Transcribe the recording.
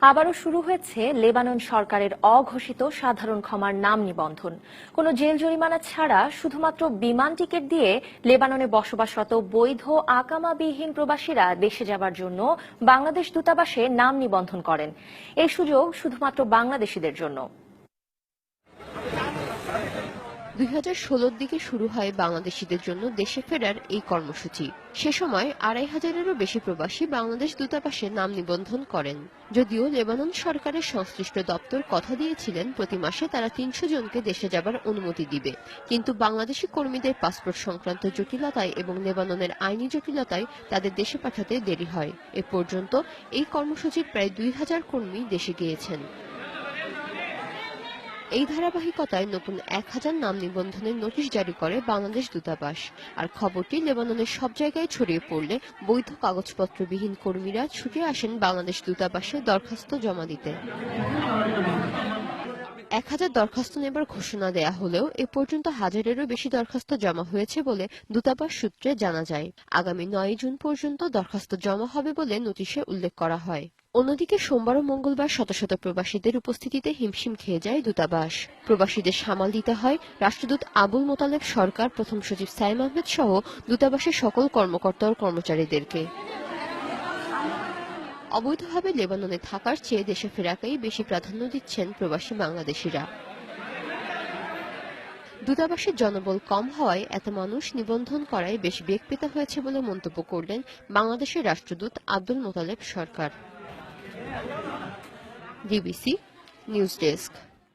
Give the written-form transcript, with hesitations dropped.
আবারও শুরু হয়েছে লেবানন সরকারের অঘোষিত সাধারণ ক্ষমার নাম নিবন্ধন। কোনো জেল জরিমানা ছাড়া শুধুমাত্র বিমান টিকিট দিয়ে লেবাননে বসবাসরত বৈধ আকামাবিহীন প্রবাসীরা দেশে যাবার জন্য বাংলাদেশ দূতাবাসে নাম নিবন্ধন করেন। এই সুযোগ শুধুমাত্র বাংলাদেশিদের জন্য। 2016 দিকে শুরু হয় বাংলাদেশিদের জন্য দেশে ফেরার এই কর্মসূচি। সে সময় 2500-এরও বেশি প্রবাসী বাংলাদেশ দূতাবাসে নাম নিবন্ধন করেন। যদিও লেবানন সরকারের সংশ্লিষ্ট দপ্তর কথা দিয়েছিলেন প্রতি মাসে তারা 300 জনকে দেশে যাবার অনুমতি দিবে, কিন্তু বাংলাদেশি কর্মীদের পাসপোর্ট সংক্রান্ত জটিলতায় এবং লেবাননের আইনি জটিলতায় তাদের দেশে পাঠাতে দেরি হয়। এ পর্যন্ত এই কর্মসূচির প্রায় 2000 কর্মী দেশে গিয়েছেন। এই ধারাবাহিকতায় নতুন 1000 নাম নিবন্ধনের নোটিশ জারি করে বাংলাদেশ দূতাবাস। আর খবরটি লেবাননের সব জায়গায় ছড়িয়ে পড়লে বৈধ কাগজপত্রবিহীন কর্মীরা ছুটে আসেন বাংলাদেশ দূতাবাসে দরখাস্ত জমা দিতে। 1000 দরখাস্ত নেবার ঘোষণা দেয়া হলেও এ পর্যন্ত 1000-এরও বেশি দরখাস্ত জমা হয়েছে বলে দূতাবাস সূত্রে জানা যায়। আগামী 9 জুন পর্যন্ত দরখাস্ত জমা হবে বলে নোটিশে উল্লেখ করা হয়। অন্যদিকে সোমবার ও মঙ্গলবার শত শত প্রবাসীদের উপস্থিতিতে হিমশিম খেয়ে যায় দূতাবাস। প্রবাসীদের সামাল দিতে হয় রাষ্ট্রদূত আবুল মোতালেব সরকার, প্রথম সচিব সাইম আহমেদ সহ দূতাবাসের সকল কর্মকর্তা ও কর্মচারীদেরকে। অবৈধভাবে লেবাননে থাকার চেয়ে দেশে ফেরাকেই বেশি প্রাধান্য দিচ্ছেন প্রবাসী বাংলাদেশিরা। দূতাবাসের জনবল কম হওয়ায় এত মানুষ নিবন্ধন করায় বেশ বেগ পেতে হয়েছে বলে মন্তব্য করলেন বাংলাদেশের রাষ্ট্রদূত Abdul Motaleb Sarkar. DBC news desk.